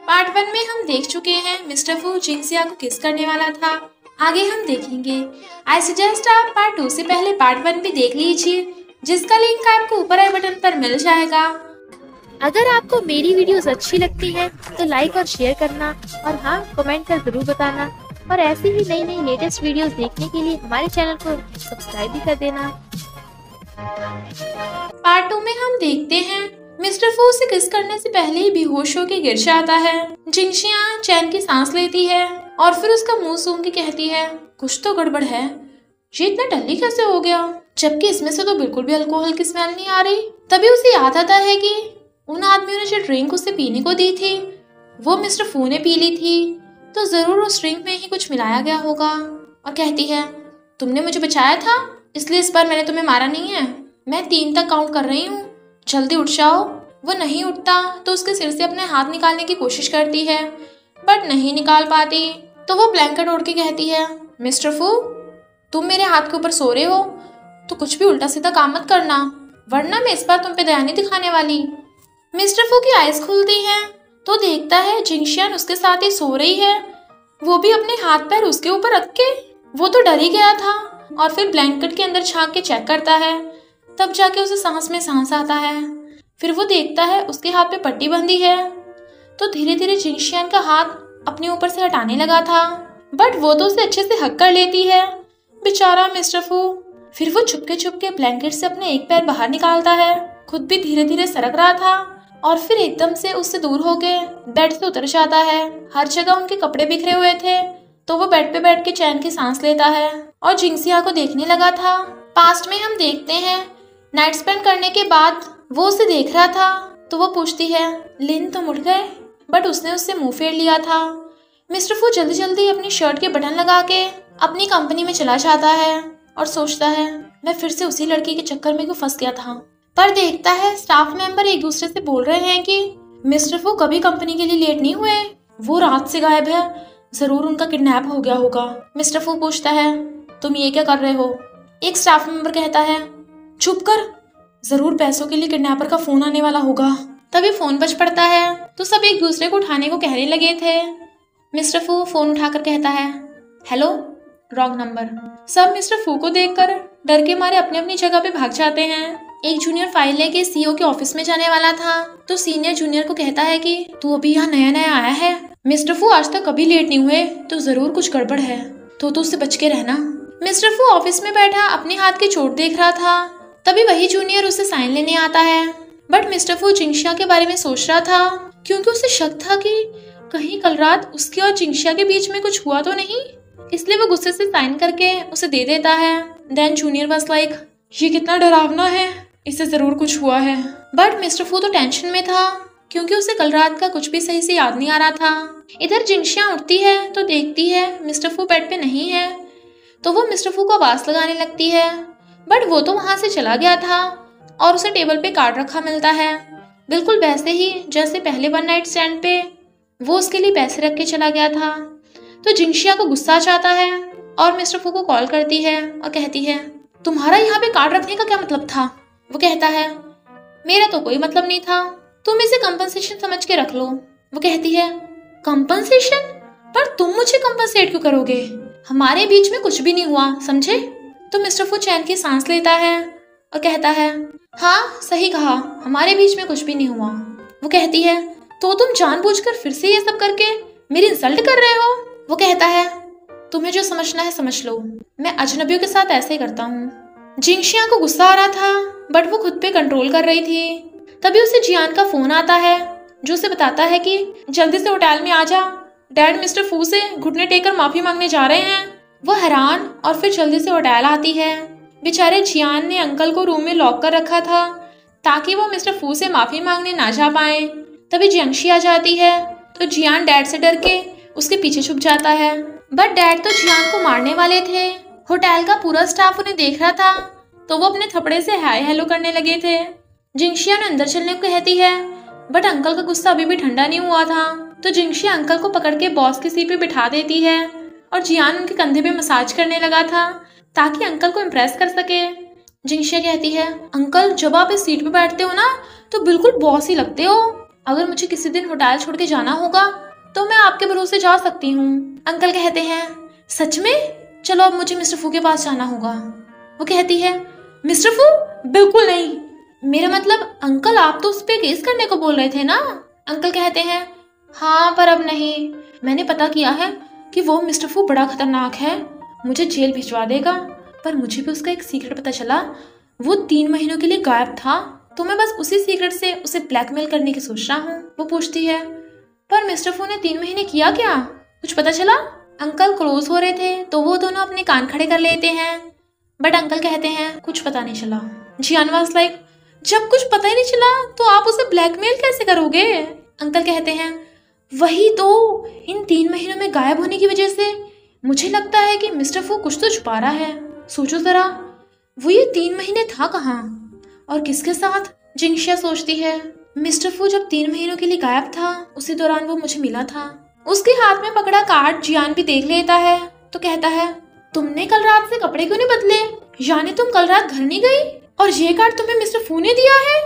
Part 1 में हम देख चुके हैं मिस्टर फू जिंगसिया को किस करने वाला था। आगे हम देखेंगे। आई सजेस्ट आप पार्ट 2 से पहले पार्ट 1 भी देख लीजिए, जिसका लिंक आपको ऊपर आई बटन पर मिल जाएगा। अगर आपको मेरी वीडियोस अच्छी लगती है तो लाइक और शेयर करना, और हाँ, कमेंट कर जरूर बताना। और ऐसी ही नई नई लेटेस्ट वीडियोस देखने के लिए हमारे चैनल को सब्सक्राइब भी कर देना। पार्ट 2 में हम देखते हैं मिस्टर फू से किस करने से पहले ही बेहोश होकर गिर जाता है। जिंगसिया चैन की सांस लेती है और फिर उसका मुंह सूंघ के कहती है, कुछ तो गड़बड़ है, ये इतना टल्ली कैसे हो गया, जबकि इसमें से तो बिल्कुल भी अल्कोहल की स्मेल नहीं आ रही। तभी उसे याद आता है कि उन आदमियों ने जो ड्रिंक उसे पीने को दी थी वो मिस्टर फू ने पी ली थी, तो जरूर उस ड्रिंक में ही कुछ मिलाया गया होगा। और कहती है, तुमने मुझे बचाया था, इसलिए इस बार मैंने तुम्हें मारा नहीं है। मैं 3 तक काउंट कर रही हूँ, जल्दी उठ जाओ। वो नहीं उठता तो उसके सिर से अपने हाथ निकालने की कोशिश करती है, बट नहीं निकाल पाती। तो वो ब्लैंकेट ओढ़ के कहती है, मिस्टर फू, तुम मेरे हाथ के ऊपर सो रहे हो तो कुछ भी उल्टा सीधा काम मत करना, वरना मैं इस बार तुम पे दया नहीं दिखाने वाली। मिस्टर फू की आइज खुलती हैं तो देखता है जिंगसिया उसके साथ ही सो रही है, वो भी अपने हाथ पैर उसके ऊपर रख के। वो तो डर ही गया था और फिर ब्लैंकेट के अंदर झांक के चेक करता है, तब जाके उसे सांस में सांस आता है। फिर वो देखता है उसके हाथ पे पट्टी बंधी है, तो धीरे धीरे जिंगसिया का हाथ अपने ऊपर से हटाने लगा था, बट वो तो उसे अच्छे से हक कर लेती है, बेचारा मिस्टर फू। फिर वो छुपके ब्लैंकेट से अपने एक पैर बाहर निकालता है, खुद भी धीरे धीरे सरक रहा था, और फिर एकदम से उससे दूर होके बेड से उतर जाता है। हर जगह उनके कपड़े बिखरे हुए थे, तो वो बेड पे बैठ के चैन की सांस लेता है और जिंगसिया को देखने लगा था। पास्ट में हम देखते हैं नाइट स्पेंड करने के बाद वो उसे देख रहा था, तो वो पूछती है, लिन तुम उठ गए, बट उसने उससे मुंह फेर लिया था। मिस्टर फू जल्दी जल्दी अपनी शर्ट के बटन लगा के अपनी कंपनी में चला जाता है और सोचता है, मैं फिर से उसी लड़की के चक्कर में क्यों फंस गया था। पर देखता है स्टाफ मेंबर एक दूसरे से बोल रहे हैं कि मिस्टर फू कभी कंपनी के लिए लेट नहीं हुए, वो रात से गायब है, जरूर उनका किडनैप हो गया होगा। मिस्टर फू पूछता है, तुम ये क्या कर रहे हो। एक स्टाफ मेंबर कहता है, चुप कर, जरूर पैसों के लिए किडनैपर का फोन आने वाला होगा। तभी फोन बज पड़ता है, तो सब एक दूसरे को उठाने को कहने लगे थे। मिस्टर फू फोन उठाकर कहता है, हेलो, रॉन्ग नंबर। सब मिस्टर फू को देखकर डर के मारे अपनी अपनी जगह पे भाग जाते हैं। एक जूनियर फाइल लेके सीईओ के ऑफिस में जाने वाला था, तो सीनियर जूनियर को कहता है कि तू अभी यहाँ नया नया आया है, मिस्टर फू आज तक कभी लेट नहीं हुए, तो जरूर कुछ गड़बड़ है, तो तू उससे बच के रहना। मिस्टर फू ऑफिस में बैठा अपने हाथ की चोट देख रहा था, तभी वही जूनियर उसे साइन लेने आता है, बट मिस्टर फू जिंगसिया के बारे में सोच रहा था, क्योंकि उसे शक था कि कहीं कल रात उसके और जिंगसिया के बीच में कुछ हुआ तो नहीं, इसलिए वो गुस्से से साइन करके उसे दे देता है। देन जूनियर वाज लाइक, ये कितना डरावना है, इससे जरूर कुछ हुआ है। बट मिस्टर फू तो टेंशन में था, क्योंकि उसे कल रात का कुछ भी सही से याद नहीं आ रहा था। इधर जिंगसिया उठती है तो देखती है मिस्टर फू बेड पे नहीं है, तो वो मिस्टर फू को आवाज लगाने लगती है, बट वो तो वहां से चला गया था और उसे टेबल पे कार्ड रखा मिलता है, बिल्कुल वैसे ही जैसे पहले वन नाइट स्टैंड पे वो उसके लिए पैसे रख के चला गया था। तो जिंगसिया को गुस्सा आ जाता है और मिस्टर फू को कॉल करती है और कहती है, तुम्हारा यहाँ पे कार्ड रखने का क्या मतलब था। वो कहता है, मेरा तो कोई मतलब नहीं था, तुम इसे कंपनसेशन समझ के रख लो। वो कहती है, कंपनसेशन, पर तुम मुझे कंपनसेट क्यों करोगे, हमारे बीच में कुछ भी नहीं हुआ, समझे। तो मिस्टर फू चैन की सांस लेता है और कहता है, हाँ सही कहा, हमारे बीच में कुछ भी नहीं हुआ। वो कहती है, तो तुम जानबूझकर फिर से ये सब करके मेरी इंसल्ट कर रहे हो। वो कहता है, तुम्हें जो समझना है समझ लो, मैं अजनबियों के साथ ऐसे ही करता हूँ। जिंगसिया को गुस्सा आ रहा था, बट वो खुद पे कंट्रोल कर रही थी। तभी उसे जियान का फोन आता है, जो उसे बताता है कि जल्दी से होटल में आ जा, डैड मिस्टर फू से घुटने टेक कर माफी मांगने जा रहे हैं। वो हैरान और फिर जल्दी से होटल आती है। बेचारे जियान ने अंकल को रूम में लॉक कर रखा था, ताकि वो मिस्टर फू से माफी मांगने ना जा पाए। तभी जियांशी आ जाती है, तो जियान डैड से डर के उसके पीछे छुप जाता है, बट डैड तो जियान को मारने वाले थे। होटल का पूरा स्टाफ उन्हें देख रहा था, तो वो अपने थपड़े से हाय हेलो करने लगे थे। जिंगसिया ने अंदर चलने को कहती है, बट अंकल का गुस्सा अभी भी ठंडा नहीं हुआ था, तो जिंगसिया अंकल को पकड़ के बॉस की सीट पे बिठा देती है और जियान उनके कंधे पे मसाज करने लगा था, ताकि अंकल को इम्प्रेस कर सके। जिंगसिया कहती है, अंकल जब आप इस सीट पे बैठते हो ना, तो बिल्कुल बॉस ही लगते हो, अगर मुझे किसी दिन होटल छोड़ के जाना होगा तो मैं आपके भरोसे जा सकती हूँ। अंकल कहते हैं, सच में? चलो अब मुझे मिस्टर फू के पास जाना होगा। वो कहती है, मिस्टर फू? बिल्कुल नहीं। मेरा मतलब अंकल आप तो उस पर केस करने को बोल रहे थे ना? अंकल कहते हैं, हाँ पर अब नहीं। मैंने पता किया है कि वो मिस्टर फू बड़ा खतरनाक है, मुझे जेल भिजवा देगा। पर मुझे भी उसका एक सीक्रेट पता चला, वो 3 महीनों के लिए गायब था, तो मैं बस उसी सीक्रेट से उसे ब्लैकमेल करने की सोच रहा हूँ। वो पूछती है, पर मिस्टर फू ने 3 महीने किया क्या? कुछ पता चला? अंकल क्लोज हो रहे थे तो वो दोनों अपने कान खड़े कर लेते हैं, बट अंकल कहते हैं कुछ पता नहीं चला। जियान वाज लाइक, जब कुछ पता ही नहीं चला तो आप उसे ब्लैकमेल कैसे करोगे? अंकल कहते हैं, वही तो, इन 3 महीनों में गायब होने की वजह से मुझे लगता है कि मिस्टर फू कुछ तो छुपा रहा है। सोचो जरा, वो ये 3 महीने था कहाँ और किसके साथ? जिंगशिया सोचती है, मिस्टर फू जब 3 महीनों के लिए गायब था उसी दौरान वो मुझे मिला था। उसके हाथ में पकड़ा कार्ड जियान भी देख लेता है तो कहता है, तुमने कल रात से कपड़े क्यों नहीं बदले? यानी तुम कल रात घर नहीं गई और ये कार्ड तुम्हें मिस्टर फू ने दिया है?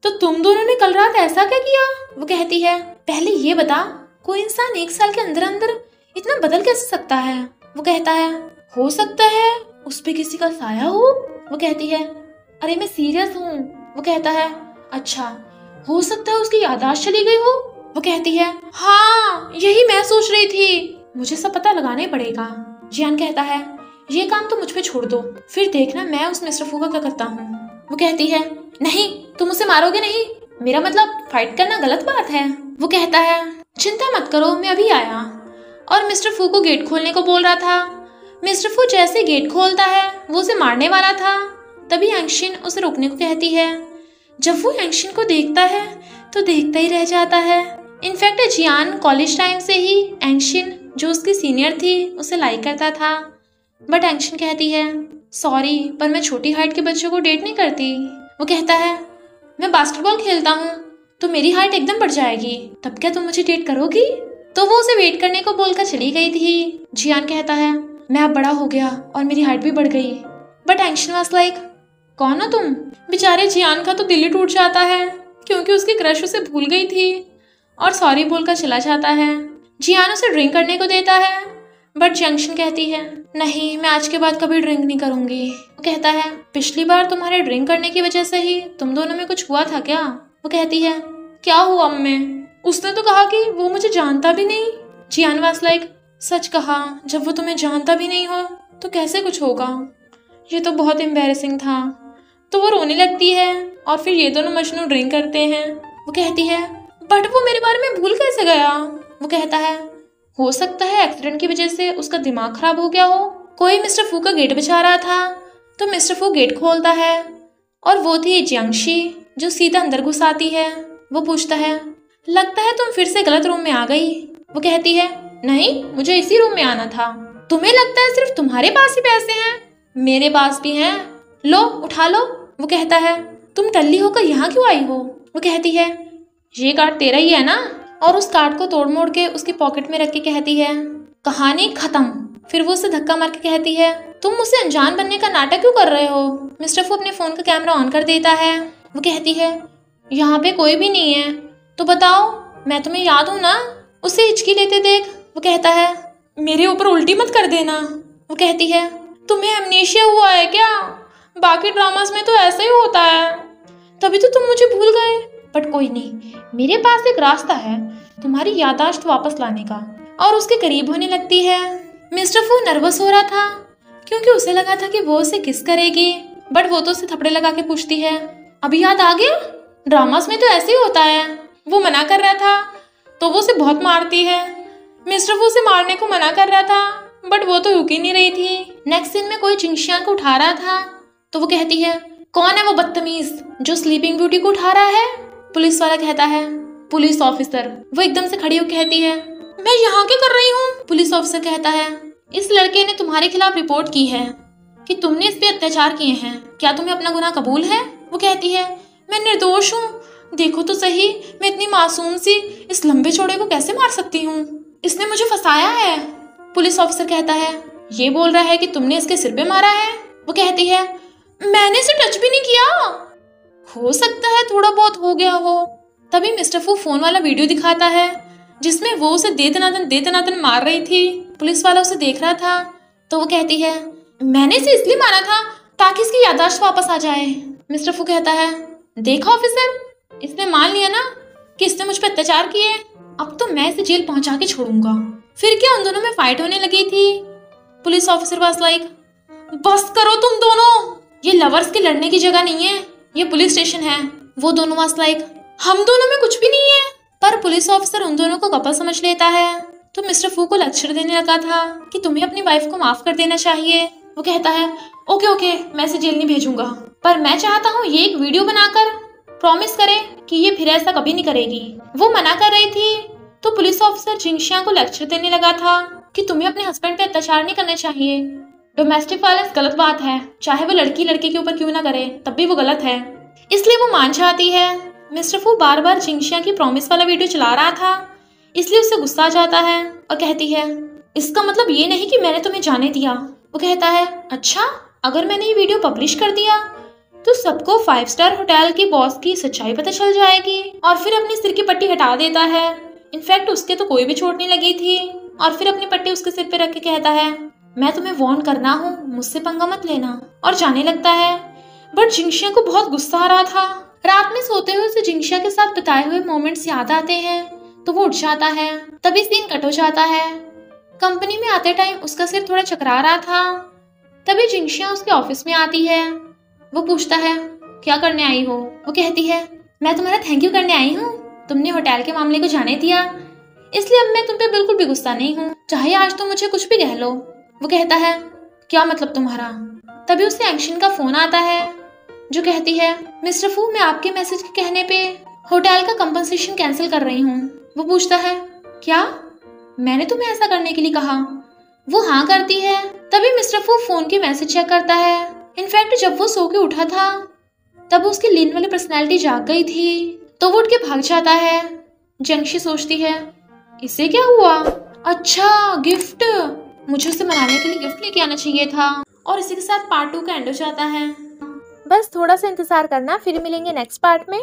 तो तुम दोनों ने कल रात ऐसा क्या किया? वो कहती है, पहले ये बता, कोई इंसान 1 साल के अंदर अंदर इतना बदल कैसे सकता है? वो कहता है, हो सकता है उस पे किसी का साया हो। वो कहती है, अरे मैं सीरियस हूँ। वो कहता है, अच्छा, हो सकता है उसकी याददाश्त चली गई हो। वो कहती है, हाँ यही मैं सोच रही थी, मुझे सब पता लगाना ही पड़ेगा। जियान कहता है, ये काम तो मुझ पे छोड़ दो, फिर देखना मैं उस मिस्टर फू का क्या करता हूँ। वो कहती है, नहीं तुम उसे मारोगे नहीं, मेरा मतलब फाइट करना गलत बात है। वो कहता है, चिंता मत करो मैं अभी आया, और मिस्टर फू को गेट खोलने को बोल रहा था। मिस्टर फू जैसे गेट खोलता है वो उसे मारने वाला था, तभी एंगशिन उसे रोकने को कहती है। जब वो एंगशिन को देखता है तो देखता ही रह जाता है। इनफैक्ट जियान कॉलेज टाइम से ही एंगशिन जो उसकी सीनियर थी उसे लाइक करता था, बट एंगशिन कहती है, सॉरी पर मैं छोटी हाइट के बच्चों को डेट नहीं करती। वो कहता है, मैं बास्केटबॉल खेलता हूँ तो मेरी हाइट एकदम बढ़ जाएगी, तब क्या तुम मुझे डेट करोगी? तो वो उसे वेट करने को बोलकर चली गई थी। जियान कहता है, मैं अब बड़ा हो गया और मेरी हाइट भी बढ़ गई। बट एंगशिन वाज लाइक, कौन हो तुम? बेचारे जियान का तो दिल ही टूट जाता है क्योंकि उसकी क्रश उसे भूल गई थी और सॉरी बोलकर चला जाता है। जियान उसे ड्रिंक करने को देता है, बट एंगशिन कहती है, नहीं मैं आज के बाद कभी ड्रिंक नहीं करूंगी। वो कहता है, पिछली बार तुम्हारे ड्रिंक करने की वजह से ही तुम दोनों में कुछ हुआ था क्या? वो कहती है, क्या हुआ मम्मी? उसने तो कहा कि वो मुझे जानता भी नहीं। जियान वाज लाइक, सच कहा, जब वो तुम्हें जानता भी नहीं हो तो कैसे कुछ होगा? ये तो बहुत एम्बैरेसिंग था। तो वो रोने लगती है और फिर ये दोनों मजनू ड्रिंक करते हैं। वो कहती है, बट वो मेरे बारे में भूल कैसे गया? वो कहता है, हो सकता है एक्सीडेंट की वजह से उसका दिमाग खराब हो गया हो। कोई मिस्टर फू का गेट बचा रहा था तो मिस्टर फू गेट खोलता है और वो थी जियांगशी जो सीधा अंदर घुस आती है। वो पूछता है, लगता है तुम फिर से गलत रूम में आ गई। वो कहती है, नहीं मुझे इसी रूम में आना था। तुम्हें लगता है सिर्फ तुम्हारे पास ही पैसे हैं? मेरे पास भी हैं, लो उठा लो। वो कहता है, तुम टल्ली होकर यहाँ क्यों आई हो? वो कहती है, ये कार्ड तेरा ही है ना? और उस कार्ड को तोड़ मोड़ के उसकी पॉकेट में रख के कहती है, कहानी खत्म। फिर वो उसे धक्का मार के कहती है, तुम मुझसे अनजान बनने का नाटक क्यों कर रहे हो? मिस्टर फू अपने फोन का कैमरा ऑन कर देता है। वो कहती है, यहाँ पे कोई भी नहीं है, तो बताओ मैं तुम्हें याद हूँ ना? उसे हिचकी लेते देख वो कहता है, मेरे ऊपर उल्टी मत कर देना। वो कहती है, तुम्हें अमनेशिया हुआ है क्या? बाकी ड्रामास में तो ऐसा ही होता है, तभी तो तुम मुझे भूल गए। बट कोई नहीं, मेरे पास एक रास्ता है तुम्हारी याददाश्त वापस लाने का। और उसके करीब होने लगती है। मिस्टर फू नर्वस हो रहा था क्योंकि उसे लगा था कि वो उसे किस करेगी, बट वो तो उसे थपड़े लगा के पूछती है, अभी याद आ गया? ड्रामास में तो ऐसे ही होता है। वो मना कर रहा था तो वो उसे बहुत मारती है। मिस्टर फू उसे मारने को मना कर रहा था बट वो तो रुक ही नहीं रही थी। नेक्स्ट सीन में कोई चिंगशियांग को उठा रहा था तो वो कहती है, कौन है वो बदतमीज जो स्लीपिंग ब्यूटी को उठा रहा है? पुलिस वाला कहता है, पुलिस ऑफिसर। वो एकदम से खड़ी होकर कहती है, मैं यहाँ क्या कर रही हूँ? पुलिस ऑफिसर कहता है, इस लड़के ने तुम्हारे खिलाफ रिपोर्ट की है कि तुमने इस पे अत्याचार किए हैं, क्या तुम्हें अपना गुनाह कबूल है? वो कहती है, मैं निर्दोष हूँ, देखो तो सही मैं इतनी मासूम सी इस लंबे चौड़े को कैसे मार सकती हूँ, इसने मुझे फंसाया है। पुलिस ऑफिसर कहता है, ये बोल रहा है कि तुमने इसके सिर पे मारा है। वो कहती है, मैंने इसे टच भी नहीं किया। हो सकता है थोड़ा बहुत हो गया हो, तभी मिस्टर फू फोन वाला वीडियो दिखाता है जिसमें वो उसे दे दनादन मार रही थी। पुलिस वाला उसे देख रहा था तो वो कहती है, मैंने इसे इसलिए मारा था ताकि इसकी याददाश्त वापस आ जाए। मिस्टर फू कहता है, देखा ऑफिसर, इसने मान लिया ना कि इसने मुझ पर अत्याचार किए, अब तो मैं इसे जेल पहुंचा के छोड़ूंगा। फिर क्या उन दोनों में फाइट होने लगी थी। पुलिस ऑफिसर वाज लाइक, बस करो तुम दोनों, ये लवर्स के लड़ने की जगह नहीं है, ये पुलिस स्टेशन है। वो दोनों वाज लाइक, हम दोनों में कुछ भी नहीं है। पर पुलिस ऑफिसर उन दोनों को कपल समझ लेता है तो मिस्टर फू को लेक्चर देने लगा था कि तुम्हें अपनी वाइफ को माफ कर देना चाहिए। वो कहता है, ओके मैं इसे जेल नहीं भेजूंगा, पर मैं चाहता हूँ ये एक वीडियो बनाकर प्रॉमिस करे कि ये फिर ऐसा कभी नहीं करेगी। वो मना कर रही थी तो पुलिस ऑफिसर जिंगशिया को लेक्चर देने लगा था कि तुम्हें अपने हस्बैंड पे अत्याचार नहीं करना चाहिए। डोमेस्टिक वायलेंस गलत बात है, चाहे वो लड़की लड़के के ऊपर क्यों ना करे, तब भी वो गलत है। इसलिए वो मान जाती है। मिस्टर फू बार बार जिंगशिया की प्रॉमिस वाला वीडियो चला रहा था, इसलिए उसे गुस्सा आ जाता है और कहती है, इसका मतलब ये नहीं कि मैंने तुम्हें जाने दिया। वो कहता है, अच्छा, अगर मैंने ये वीडियो पब्लिश कर दिया तो सबको 5 स्टार होटल की बॉस की सच्चाई पता चल जाएगी। और फिर अपनी सिर की पट्टी हटा देता है। इनफैक्ट उसके तो कोई भी चोट नहीं लगी थी। और फिर अपनी पट्टी उसके सिर पे रख के कहता है, मैं तुम्हें वार्न करना हूँ, मुझसे पंगा मत लेना। और जाने लगता है। बट जिंगशिया को बहुत गुस्सा आ रहा था। रात में सोते हुए उसे जिंगशिया के साथ बिताए हुए मोमेंट्स याद आते हैं तो वो उठ जाता है। तभी सीन कट हो जाता है। कंपनी में आते टाइम उसका सिर थोड़ा चकरा रहा था। तभी जिंगशिया उसके ऑफिस में आती है। वो पूछता है, क्या करने आई हो? वो कहती है, मैं तुम्हारा थैंक यू करने आई हूँ, तुमने होटल के मामले को जाने दिया, इसलिए अब मैं तुम पे बिल्कुल भी गुस्सा नहीं हूँ, चाहे आज तुम मुझे कुछ भी कह लो। वो कहता है, क्या मतलब तुम्हारा? तभी उसे एक्शन का फोन आता है जो कहती है, मिस्टर फू, मैं आपके मैसेज के कहने पे होटल का कंपनसेशन कैंसिल कर रही हूँ। वो पूछता है, क्या मैंने तुम्हें ऐसा करने के लिए कहा? वो हाँ करती है। तभी मिस्टर फू फोन के मैसेज चेक करता है। इनफैक्ट जब वो सो के उठा था तब उसकी लीन वाली पर्सनैलिटी जाग गई थी तो वो उठ के भाग जाता है। जिंगशी सोचती है, इसे क्या हुआ? अच्छा, गिफ्ट, मुझे उसे मनाने के लिए गिफ्ट लेके आना चाहिए था। और इसी के साथ पार्ट 2 का एंड हो जाता है। बस थोड़ा सा इंतजार करना, फिर मिलेंगे नेक्स्ट पार्ट में।